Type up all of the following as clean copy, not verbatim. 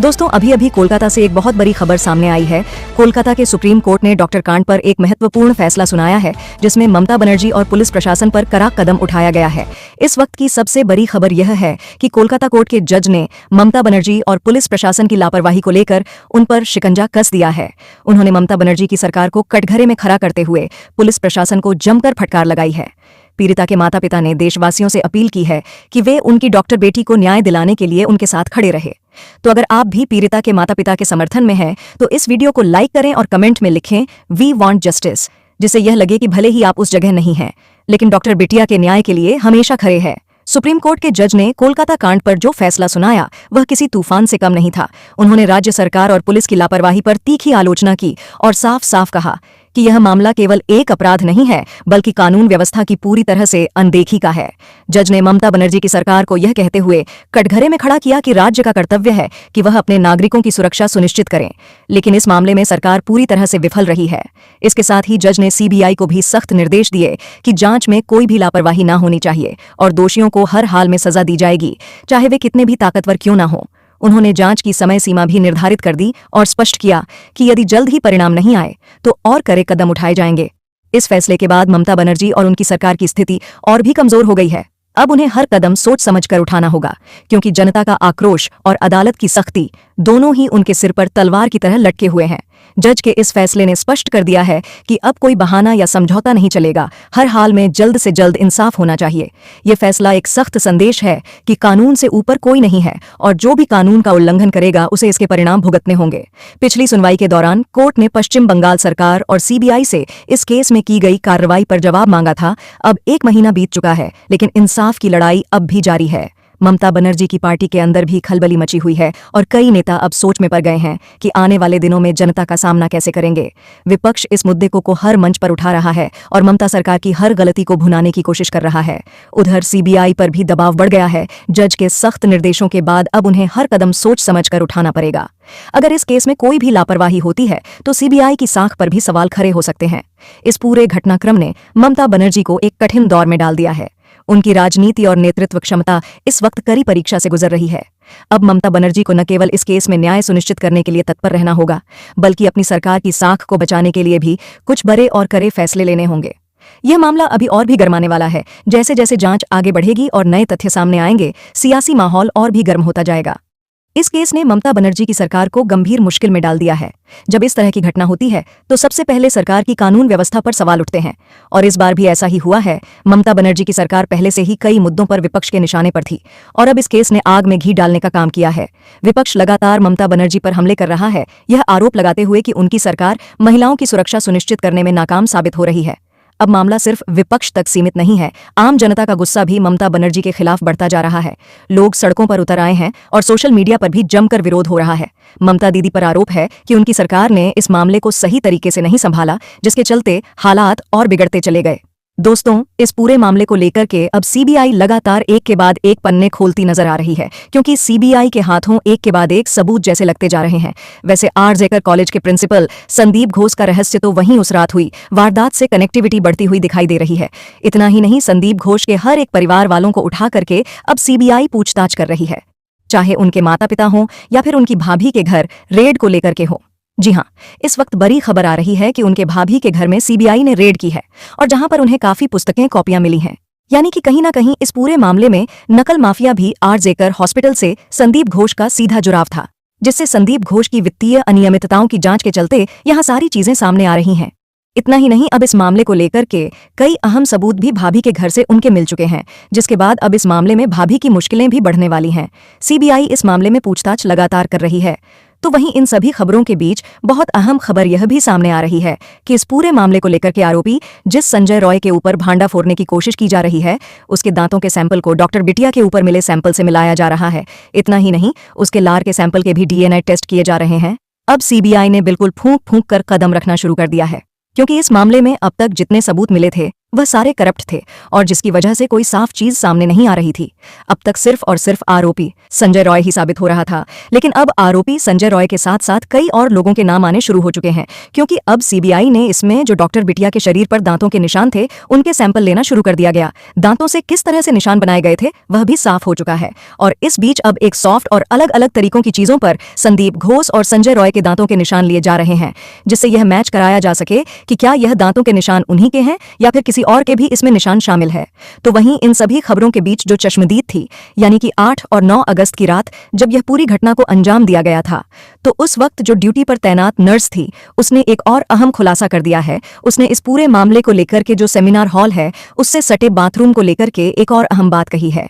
दोस्तों अभी अभी कोलकाता से एक बहुत बड़ी खबर सामने आई है। कोलकाता के सुप्रीम कोर्ट ने डॉक्टर कांड पर एक महत्वपूर्ण फैसला सुनाया है, जिसमें ममता बनर्जी और पुलिस प्रशासन पर कड़ा कदम उठाया गया है। इस वक्त की सबसे बड़ी खबर यह है कि कोलकाता कोर्ट के जज ने ममता बनर्जी और पुलिस प्रशासन की लापरवाही को लेकर उन पर शिकंजा कस दिया है। उन्होंने ममता बनर्जी की सरकार को कटघरे में खड़ा करते हुए पुलिस प्रशासन को जमकर फटकार लगाई है। पीड़िता के माता पिता ने देशवासियों से अपील की है कि वे उनकी डॉक्टर बेटी को न्याय दिलाने के लिए उनके साथ खड़े रहे। तो अगर आप भी पीड़िता के माता पिता के समर्थन में हैं, तो इस वीडियो को लाइक करें और कमेंट में लिखें वी वांट जस्टिस, जिससे यह लगे कि भले ही आप उस जगह नहीं हैं, लेकिन डॉक्टर बिटिया के न्याय के लिए हमेशा खड़े हैं। सुप्रीम कोर्ट के जज ने कोलकाता कांड पर जो फैसला सुनाया वह किसी तूफान से कम नहीं था। उन्होंने राज्य सरकार और पुलिस की लापरवाही पर तीखी आलोचना की और साफ साफ कहा कि यह मामला केवल एक अपराध नहीं है, बल्कि कानून व्यवस्था की पूरी तरह से अनदेखी का है। जज ने ममता बनर्जी की सरकार को यह कहते हुए कटघरे में खड़ा किया कि राज्य का कर्तव्य है कि वह अपने नागरिकों की सुरक्षा सुनिश्चित करें, लेकिन इस मामले में सरकार पूरी तरह से विफल रही है। इसके साथ ही जज ने सीबीआई को भी सख्त निर्देश दिए कि जांच में कोई भी लापरवाही न होनी चाहिए और दोषियों को हर हाल में सजा दी जाएगी, चाहे वे कितने भी ताकतवर क्यों न हो। उन्होंने जांच की समय सीमा भी निर्धारित कर दी और स्पष्ट किया कि यदि जल्द ही परिणाम नहीं आए तो और कड़े कदम उठाए जाएंगे। इस फैसले के बाद ममता बनर्जी और उनकी सरकार की स्थिति और भी कमजोर हो गई है। अब उन्हें हर कदम सोच समझकर उठाना होगा, क्योंकि जनता का आक्रोश और अदालत की सख्ती दोनों ही उनके सिर पर तलवार की तरह लटके हुए हैं। जज के इस फैसले ने स्पष्ट कर दिया है कि अब कोई बहाना या समझौता नहीं चलेगा, हर हाल में जल्द से जल्द इंसाफ होना चाहिए। ये फैसला एक सख्त संदेश है कि कानून से ऊपर कोई नहीं है और जो भी कानून का उल्लंघन करेगा उसे इसके परिणाम भुगतने होंगे। पिछली सुनवाई के दौरान कोर्ट ने पश्चिम बंगाल सरकार और सीबीआई से इस केस में की गई कार्रवाई पर जवाब मांगा था। अब 1 महीना बीत चुका है, लेकिन इंसाफ की लड़ाई अब भी जारी है। ममता बनर्जी की पार्टी के अंदर भी खलबली मची हुई है और कई नेता अब सोच में पड़ गए हैं कि आने वाले दिनों में जनता का सामना कैसे करेंगे। विपक्ष इस मुद्दे को हर मंच पर उठा रहा है और ममता सरकार की हर गलती को भुनाने की कोशिश कर रहा है। उधर सीबीआई पर भी दबाव बढ़ गया है। जज के सख्त निर्देशों के बाद अब उन्हें हर कदम सोच समझकर उठाना पड़ेगा। अगर इस केस में कोई भी लापरवाही होती है तो सीबीआई की साख पर भी सवाल खड़े हो सकते हैं। इस पूरे घटनाक्रम ने ममता बनर्जी को एक कठिन दौर में डाल दिया है। उनकी राजनीति और नेतृत्व क्षमता इस वक्त कड़ी परीक्षा से गुजर रही है। अब ममता बनर्जी को न केवल इस केस में न्याय सुनिश्चित करने के लिए तत्पर रहना होगा, बल्कि अपनी सरकार की साख को बचाने के लिए भी कुछ बड़े और कड़े फैसले लेने होंगे। यह मामला अभी और भी गर्माने वाला है। जैसे जैसे जांच आगे बढ़ेगी और नए तथ्य सामने आएंगे, सियासी माहौल और भी गर्म होता जाएगा। इस केस ने ममता बनर्जी की सरकार को गंभीर मुश्किल में डाल दिया है। जब इस तरह की घटना होती है तो सबसे पहले सरकार की कानून व्यवस्था पर सवाल उठते हैं, और इस बार भी ऐसा ही हुआ है। ममता बनर्जी की सरकार पहले से ही कई मुद्दों पर विपक्ष के निशाने पर थी और अब इस केस ने आग में घी डालने का काम किया है। विपक्ष लगातार ममता बनर्जी पर हमले कर रहा है, यह आरोप लगाते हुए कि उनकी सरकार महिलाओं की सुरक्षा सुनिश्चित करने में नाकाम साबित हो रही है। अब मामला सिर्फ विपक्ष तक सीमित नहीं है। आम जनता का गुस्सा भी ममता बनर्जी के खिलाफ बढ़ता जा रहा है। लोग सड़कों पर उतर आए हैं और सोशल मीडिया पर भी जमकर विरोध हो रहा है। ममता दीदी पर आरोप है कि उनकी सरकार ने इस मामले को सही तरीके से नहीं संभाला, जिसके चलते हालात और बिगड़ते चले गए। दोस्तों, इस पूरे मामले को लेकर के अब सीबीआई लगातार एक के बाद एक पन्ने खोलती नजर आ रही है, क्योंकि सीबीआई के हाथों एक के बाद एक सबूत जैसे लगते जा रहे हैं। वैसे आरजेकर कॉलेज के प्रिंसिपल संदीप घोष का रहस्य तो वहीं उस रात हुई वारदात से कनेक्टिविटी बढ़ती हुई दिखाई दे रही है। इतना ही नहीं, संदीप घोष के हर एक परिवार वालों को उठा करके अब सीबीआई पूछताछ कर रही है, चाहे उनके माता पिता हों या फिर उनकी भाभी के घर रेड को लेकर के हो। जी हां, इस वक्त बड़ी खबर आ रही है कि उनके भाभी के घर में सीबीआई ने रेड की है और जहां पर उन्हें काफी पुस्तकें कॉपियां मिली हैं। यानी कि कहीं ना कहीं इस पूरे मामले में नकल माफिया भी आरजेकर हॉस्पिटल से संदीप घोष का सीधा जुड़ाव था, जिससे संदीप घोष की वित्तीय अनियमितताओं की जांच के चलते यहां सारी चीजें सामने आ रही हैं। इतना ही नहीं, अब इस मामले को लेकर के कई अहम सबूत भी भाभी के घर से उनके मिल चुके हैं, जिसके बाद अब इस मामले में भाभी की मुश्किलें भी बढ़ने वाली हैं। सीबीआई इस मामले में पूछताछ लगातार कर रही है। तो वहीं इन सभी खबरों के बीच बहुत अहम खबर यह भी सामने आ रही है कि इस पूरे मामले को लेकर के आरोपी जिस संजय रॉय के ऊपर भांडा फोड़ने की कोशिश की जा रही है, उसके दांतों के सैंपल को डॉक्टर बिटिया के ऊपर मिले सैंपल से मिलाया जा रहा है। इतना ही नहीं, उसके लार के सैंपल के भी डीएनए टेस्ट किए जा रहे हैं। अब सीबीआई ने बिल्कुल फूंक फूंक कर कदम रखना शुरू कर दिया है, क्योंकि इस मामले में अब तक जितने सबूत मिले थे वह सारे करप्ट थे और जिसकी वजह से कोई साफ चीज सामने नहीं आ रही थी। अब तक सिर्फ और सिर्फ आरोपी संजय रॉय ही साबित हो रहा था, लेकिन अब आरोपी संजय रॉय के साथ साथ कई और लोगों के नाम आने शुरू हो चुके हैं, क्योंकि अब सीबीआई ने इसमें जो डॉक्टर बिटिया के शरीर पर दांतों के निशान थे उनके सैंपल लेना शुरू कर दिया गया। दांतों से किस तरह से निशान बनाए गए थे वह भी साफ हो चुका है, और इस बीच अब एक सॉफ्ट और अलग अलग तरीकों की चीजों पर संदीप घोष और संजय रॉय के दांतों के निशान लिए जा रहे हैं, जिससे यह मैच कराया जा सके कि क्या यह दांतों के निशान उन्हीं के हैं या फिर किसी और के भी इसमें निशान शामिल है। तो वहीं इन सभी खबरों के बीच जो चश्मदीद थी, यानी कि 8 और 9 अगस्त की रात जब यह पूरी घटना को अंजाम दिया गया था, तो उस वक्त जो ड्यूटी पर तैनात नर्स थी उसने एक और अहम खुलासा कर दिया है। उसने इस पूरे मामले को लेकर के जो सेमिनार हॉल है उससे सटे बाथरूम को लेकर के एक और अहम बात कही है।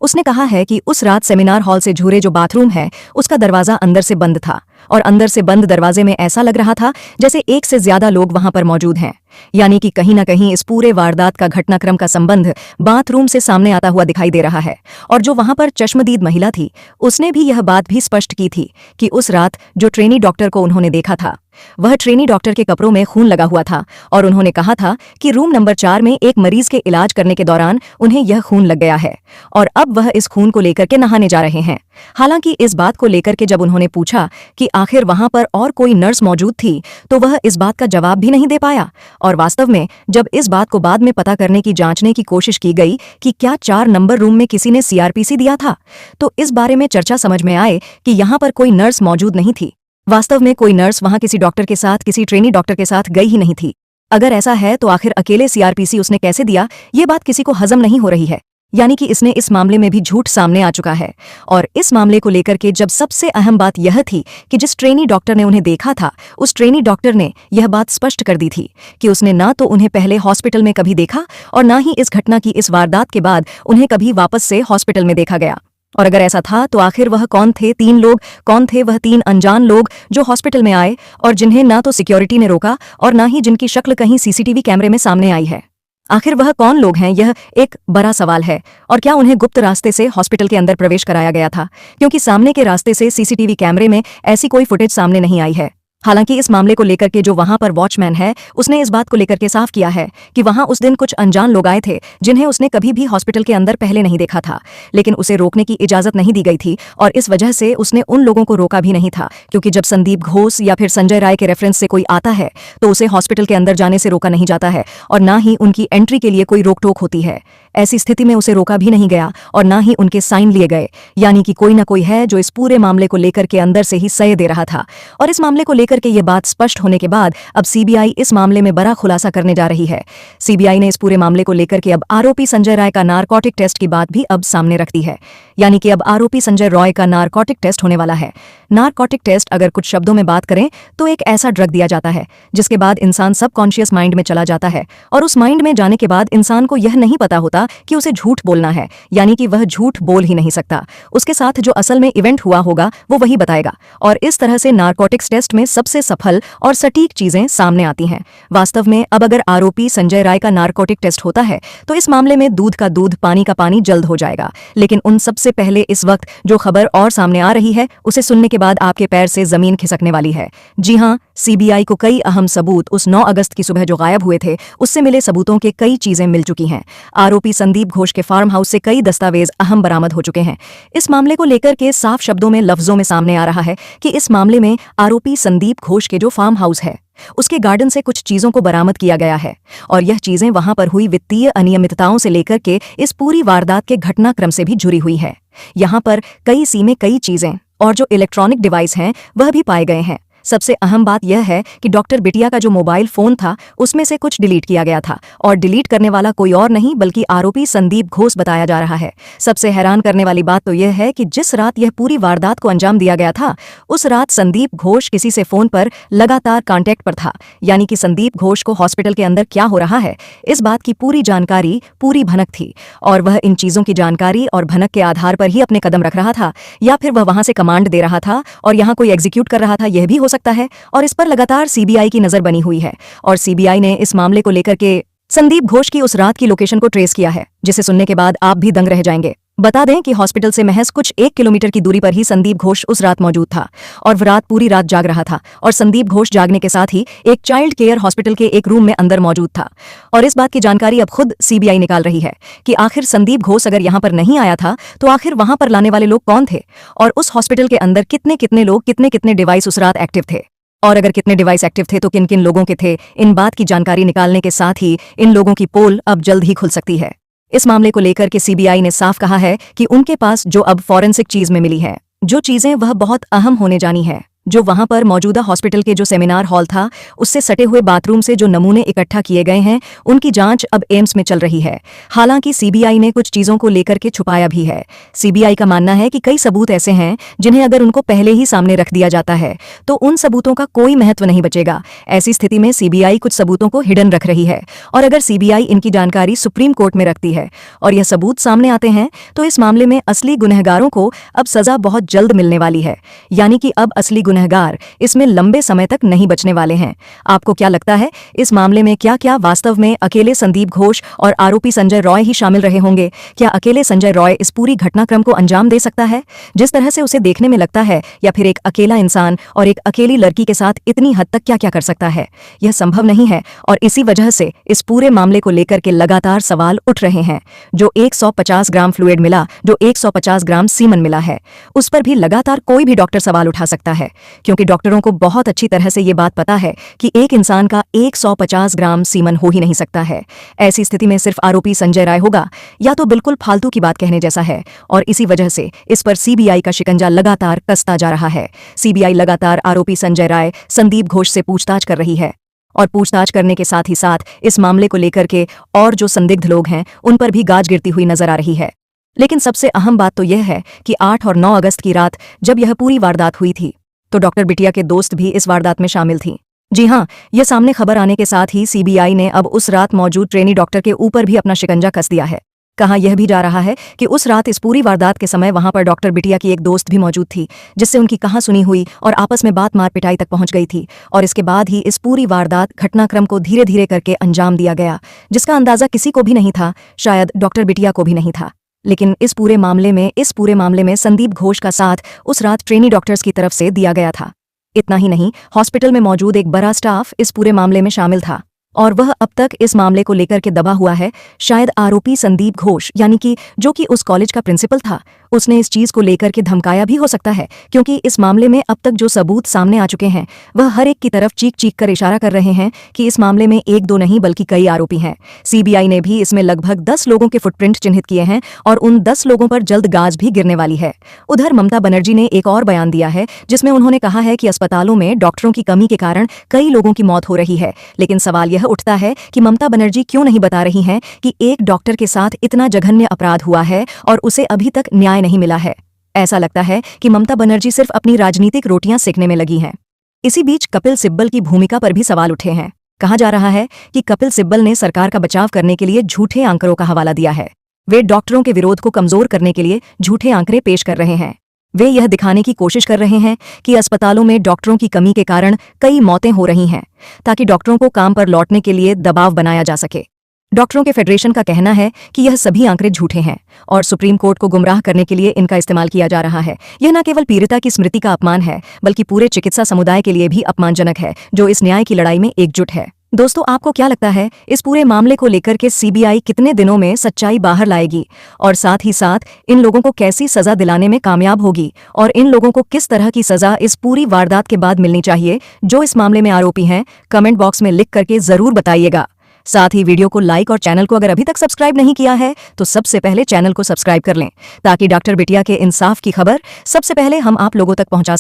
उसने कहा है कि उस रात सेमिनार हॉल से जुड़े जो बाथरूम है उसका दरवाजा अंदर से बंद था, और अंदर से बंद दरवाजे में ऐसा लग रहा था जैसे एक से ज्यादा लोग वहां पर मौजूद हैं, यानी कि कहीं ना कहीं इस पूरे वारदात का घटनाक्रम का संबंध बाथरूम से सामने आता हुआ दिखाई दे रहा है। और जो वहां पर चश्मदीद महिला थी उसने भी यह बात भी स्पष्ट की थी कि उस रात जो ट्रेनी डॉक्टर को उन्होंने देखा था वह ट्रेनी डॉक्टर के कपड़ों में खून लगा हुआ था, और उन्होंने कहा था कि रूम नंबर 4 में एक मरीज के इलाज करने के दौरान उन्हें यह खून लग गया है और अब वह इस खून को लेकर के नहाने जा रहे हैं। हालांकि इस बात को लेकर के जब उन्होंने पूछा कि आखिर वहां पर और कोई नर्स मौजूद थी तो वह इस बात का जवाब भी नहीं दे पाया। और वास्तव में जब इस बात को बाद में पता करने की जांचने की कोशिश की गई कि क्या 4 नंबर रूम में किसी ने सीआरपीसी दिया था, तो इस बारे में चर्चा समझ में आए कि यहां पर कोई नर्स मौजूद नहीं थी। वास्तव में कोई नर्स वहां किसी डॉक्टर के साथ, किसी ट्रेनी डॉक्टर के साथ गई ही नहीं थी। अगर ऐसा है तो आखिर अकेले सीआरपीसी उसने कैसे दिया, ये बात किसी को हजम नहीं हो रही है। यानी कि इसने इस मामले में भी झूठ सामने आ चुका है। और इस मामले को लेकर के जब सबसे अहम बात यह थी कि जिस ट्रेनी डॉक्टर ने उन्हें देखा था उस ट्रेनी डॉक्टर ने यह बात स्पष्ट कर दी थी कि उसने ना तो उन्हें पहले हॉस्पिटल में कभी देखा और ना ही इस घटना की इस वारदात के बाद उन्हें कभी वापस से हॉस्पिटल में देखा गया। और अगर ऐसा था तो आखिर वह कौन थे 3 लोग, कौन थे वह 3 अनजान लोग जो हॉस्पिटल में आए और जिन्हें ना तो सिक्योरिटी ने रोका और ना ही जिनकी शक्ल कहीं सीसीटीवी कैमरे में सामने आई है। आखिर वह कौन लोग हैं, यह एक बड़ा सवाल है। और क्या उन्हें गुप्त रास्ते से हॉस्पिटल के अंदर प्रवेश कराया गया था, क्योंकि सामने के रास्ते से सीसीटीवी कैमरे में ऐसी कोई फुटेज सामने नहीं आई है। हालांकि इस मामले को लेकर के जो वहां पर वॉचमैन है उसने इस बात को लेकर के साफ किया है कि वहां उस दिन कुछ अनजान लोग आए थे जिन्हें उसने कभी भी हॉस्पिटल के अंदर पहले नहीं देखा था, लेकिन उसे रोकने की इजाजत नहीं दी गई थी और इस वजह से उसने उन लोगों को रोका भी नहीं था, क्योंकि जब संदीप घोष या फिर संजय राय के रेफरेंस से कोई आता है तो उसे हॉस्पिटल के अंदर जाने से रोका नहीं जाता है और ना ही उनकी एंट्री के लिए कोई रोक टोक होती है। ऐसी स्थिति में उसे रोका भी नहीं गया और ना ही उनके साइन लिए गए, यानी कि कोई ना कोई है जो इस पूरे मामले को लेकर के अंदर से ही सय दे रहा था। और इस मामले को लेकर के ये बात स्पष्ट होने के बाद अब सीबीआई इस मामले में बड़ा खुलासा करने जा रही है। सीबीआई ने इस पूरे मामले को लेकर के अब आरोपी संजय राय का नारकोटिक टेस्ट की बात भी अब सामने रख दी है, यानी कि अब आरोपी संजय रॉय का नारकोटिक टेस्ट होने वाला है। नारकोटिक टेस्ट अगर कुछ शब्दों में बात करें तो एक ऐसा ड्रग दिया जाता है जिसके बाद इंसान सबकॉन्शियस माइंड में चला जाता है और उस माइंड में जाने के बाद इंसान को यह नहीं पता होता कि उसे झूठ बोलना है, यानी कि वह झूठ बोल ही नहीं सकता। उसके साथ जो असल में इवेंट हुआ होगा वो वही बताएगा और इस तरह से नारकोटिक्स टेस्ट में सबसे सफल और सटीक चीजें सामने आती हैं। वास्तव में अब अगर आरोपी संजय राय का नारकोटिक टेस्ट होता है तो इस मामले में दूध का दूध पानी का पानी जल्द हो जाएगा। लेकिन उन सबसे पहले इस वक्त जो खबर और सामने आ रही है उसे सुनने के बाद आपके पैर से जमीन खिसकने वाली है। जी हां, सीबीआई को कई अहम सबूत उस 9 अगस्त की सुबह जो गायब हुए थे उससे मिले सबूतों के कई चीजें मिल चुकी हैं। आरोपी संदीप घोष के फार्म हाउस से कई दस्तावेज अहम बरामद हो चुके हैं। इस मामले को लेकर के साफ शब्दों में लफ्जों में सामने आ रहा है कि इस मामले में आरोपी संदीप घोष के जो फार्म हाउस है उसके गार्डन से कुछ चीजों को बरामद किया गया है और यह चीजें वहां पर हुई वित्तीय अनियमितताओं से लेकर के इस पूरी वारदात के घटनाक्रम से भी जुड़ी हुई है। यहां पर कई सीमें, कई चीजें और जो इलेक्ट्रॉनिक डिवाइस हैं वह भी पाए गए हैं। सबसे अहम बात यह है कि डॉक्टर बिटिया का जो मोबाइल फोन था उसमें से कुछ डिलीट किया गया था और डिलीट करने वाला कोई और नहीं बल्कि आरोपी संदीप घोष बताया जा रहा है। सबसे हैरान करने वाली बात तो यह है कि जिस रात यह पूरी वारदात को अंजाम दिया गया था उस रात संदीप घोष किसी से फोन पर लगातार कांटेक्ट पर था, यानी कि संदीप घोष को हॉस्पिटल के अंदर क्या हो रहा है इस बात की पूरी जानकारी, पूरी भनक थी और वह इन चीजों की जानकारी और भनक के आधार पर ही अपने कदम रख रहा था या फिर वह वहां से कमांड दे रहा था और यहां कोई एग्जीक्यूट कर रहा था, यह भी हो सकता है। और इस पर लगातार सीबीआई की नजर बनी हुई है और सीबीआई ने इस मामले को लेकर के संदीप घोष की उस रात की लोकेशन को ट्रेस किया है, जिसे सुनने के बाद आप भी दंग रह जाएंगे। बता दें कि हॉस्पिटल से महज कुछ 1 किलोमीटर की दूरी पर ही संदीप घोष उस रात मौजूद था और वह रात पूरी रात जाग रहा था और संदीप घोष जागने के साथ ही एक चाइल्ड केयर हॉस्पिटल के एक रूम में अंदर मौजूद था। और इस बात की जानकारी अब खुद सीबीआई निकाल रही है कि आखिर संदीप घोष अगर यहां पर नहीं आया था तो आखिर वहां पर लाने वाले लोग कौन थे और उस हॉस्पिटल के अंदर कितने कितने लोग, कितने कितने डिवाइस उस रात एक्टिव थे, और अगर कितने डिवाइस एक्टिव थे तो किन किन लोगों के थे। इन बात की जानकारी निकालने के साथ ही इन लोगों की पोल अब जल्द ही खुल सकती है। इस मामले को लेकर के सीबीआई ने साफ कहा है कि उनके पास जो अब फॉरेंसिक चीज में मिली है, जो चीजें वह बहुत अहम होने जानी है, जो वहां पर मौजूदा हॉस्पिटल के जो सेमिनार हॉल था उससे सटे हुए बाथरूम से जो नमूने इकट्ठा किए गए हैं उनकी जांच अब एम्स में चल रही है। हालांकि सीबीआई ने कुछ चीजों को लेकर के छुपाया भी है। सीबीआई का मानना है कि कई सबूत ऐसे हैं जिन्हें अगर उनको पहले ही सामने रख दिया जाता है तो उन सबूतों का कोई महत्व नहीं बचेगा। ऐसी स्थिति में सीबीआई कुछ सबूतों को हिडन रख रही है और अगर सीबीआई इनकी जानकारी सुप्रीम कोर्ट में रखती है और यह सबूत सामने आते हैं तो इस मामले में असली गुनहगारों को अब सजा बहुत जल्द मिलने वाली है, यानी कि अब असली गुनहगार इसमें लंबे समय तक नहीं बचने वाले हैं। आपको क्या लगता है इस मामले में क्या क्या वास्तव में अकेले संदीप घोष और आरोपी संजय रॉय ही शामिल रहे होंगे? क्या अकेले संजय रॉय इस पूरी घटनाक्रम को अंजाम दे सकता है जिस तरह से उसे देखने में लगता है, या फिर एक अकेला इंसान और एक अकेली लड़की के साथ इतनी हद तक क्या क्या कर सकता है? यह संभव नहीं है और इसी वजह से इस पूरे मामले को लेकर के लगातार सवाल उठ रहे हैं। जो 150 ग्राम फ्लूइड मिला, जो 150 ग्राम सीमन मिला है, उस पर भी लगातार कोई भी डॉक्टर सवाल उठा सकता है क्योंकि डॉक्टरों को बहुत अच्छी तरह से ये बात पता है कि एक इंसान का 150 ग्राम सीमन हो ही नहीं सकता है। ऐसी स्थिति में सिर्फ आरोपी संजय राय होगा या तो बिल्कुल फालतू की बात कहने जैसा है और इसी वजह से इस पर सीबीआई का शिकंजा लगातार कसता जा रहा है। सीबीआई लगातार आरोपी संजय राय, संदीप घोष से पूछताछ कर रही है और पूछताछ करने के साथ ही साथ इस मामले को लेकर के और जो संदिग्ध लोग हैं उन पर भी गाज गिरती हुई नजर आ रही है। लेकिन सबसे अहम बात तो यह है कि 8 और 9 अगस्त की रात जब यह पूरी वारदात हुई थी तो डॉक्टर बिटिया के दोस्त भी इस वारदात में शामिल थी। जी हां, यह सामने खबर आने के साथ ही सीबीआई ने अब उस रात मौजूद ट्रेनी डॉक्टर के ऊपर भी अपना शिकंजा कस दिया है। कहा यह भी जा रहा है कि उस रात इस पूरी वारदात के समय वहां पर डॉक्टर बिटिया की एक दोस्त भी मौजूद थी जिससे उनकी कहा सुनी हुई और आपस में बात मार पिटाई तक पहुंच गई थी और इसके बाद ही इस पूरी वारदात घटनाक्रम को धीरे धीरे करके अंजाम दिया गया जिसका अंदाजा किसी को भी नहीं था, शायद डॉक्टर बिटिया को भी नहीं था। लेकिन इस पूरे मामले में संदीप घोष का साथ उस रात ट्रेनी डॉक्टर्स की तरफ से दिया गया था। इतना ही नहीं, हॉस्पिटल में मौजूद एक बड़ा स्टाफ इस पूरे मामले में शामिल था और वह अब तक इस मामले को लेकर के दबा हुआ है। शायद आरोपी संदीप घोष, यानी कि जो कि उस कॉलेज का प्रिंसिपल था, उसने इस चीज को लेकर के धमकाया भी हो सकता है क्योंकि इस मामले में अब तक जो सबूत सामने आ चुके हैं वह हर एक की तरफ चीख चीख कर इशारा कर रहे हैं कि इस मामले में 1-2 नहीं बल्कि कई आरोपी हैं। सीबीआई ने भी इसमें लगभग 10 लोगों के फुटप्रिंट चिन्हित किए हैं और उन 10 लोगों पर जल्द गाज भी गिरने वाली है। उधर ममता बनर्जी ने एक और बयान दिया है जिसमें उन्होंने कहा है कि अस्पतालों में डॉक्टरों की कमी के कारण कई लोगों की मौत हो रही है। लेकिन सवाल यह उठता है कि ममता बनर्जी क्यों नहीं बता रही हैं कि एक डॉक्टर के साथ इतना जघन्य अपराध हुआ है और उसे अभी तक न्याय नहीं मिला है। ऐसा लगता है कि ममता बनर्जी सिर्फ अपनी राजनीतिक रोटियां सेकने में लगी हैं। इसी बीच कपिल सिब्बल की भूमिका पर भी सवाल उठे हैं। कहा जा रहा है कि कपिल सिब्बल ने सरकार का बचाव करने के लिए झूठे आंकड़ों का हवाला दिया है। वे डॉक्टरों के विरोध को कमजोर करने के लिए झूठे आंकड़े पेश कर रहे हैं। वे यह दिखाने की कोशिश कर रहे हैं कि अस्पतालों में डॉक्टरों की कमी के कारण कई मौतें हो रही हैं ताकि डॉक्टरों को काम पर लौटने के लिए दबाव बनाया जा सके। डॉक्टरों के फेडरेशन का कहना है कि यह सभी आंकड़े झूठे हैं और सुप्रीम कोर्ट को गुमराह करने के लिए इनका इस्तेमाल किया जा रहा है। यह न केवल पीड़िता की स्मृति का अपमान है बल्कि पूरे चिकित्सा समुदाय के लिए भी अपमानजनक है जो इस न्याय की लड़ाई में एकजुट है। दोस्तों, आपको क्या लगता है इस पूरे मामले को लेकर के सीबीआई कितने दिनों में सच्चाई बाहर लाएगी और साथ ही साथ इन लोगों को कैसी सजा दिलाने में कामयाब होगी और इन लोगों को किस तरह की सजा इस पूरी वारदात के बाद मिलनी चाहिए जो इस मामले में आरोपी हैं? कमेंट बॉक्स में लिख करके जरूर बताइएगा। साथ ही वीडियो को लाइक और चैनल को अगर अभी तक सब्सक्राइब नहीं किया है तो सबसे पहले चैनल को सब्सक्राइब कर लें ताकि डॉक्टर बिटिया के इंसाफ की खबर सबसे पहले हम आप लोगों तक पहुंचा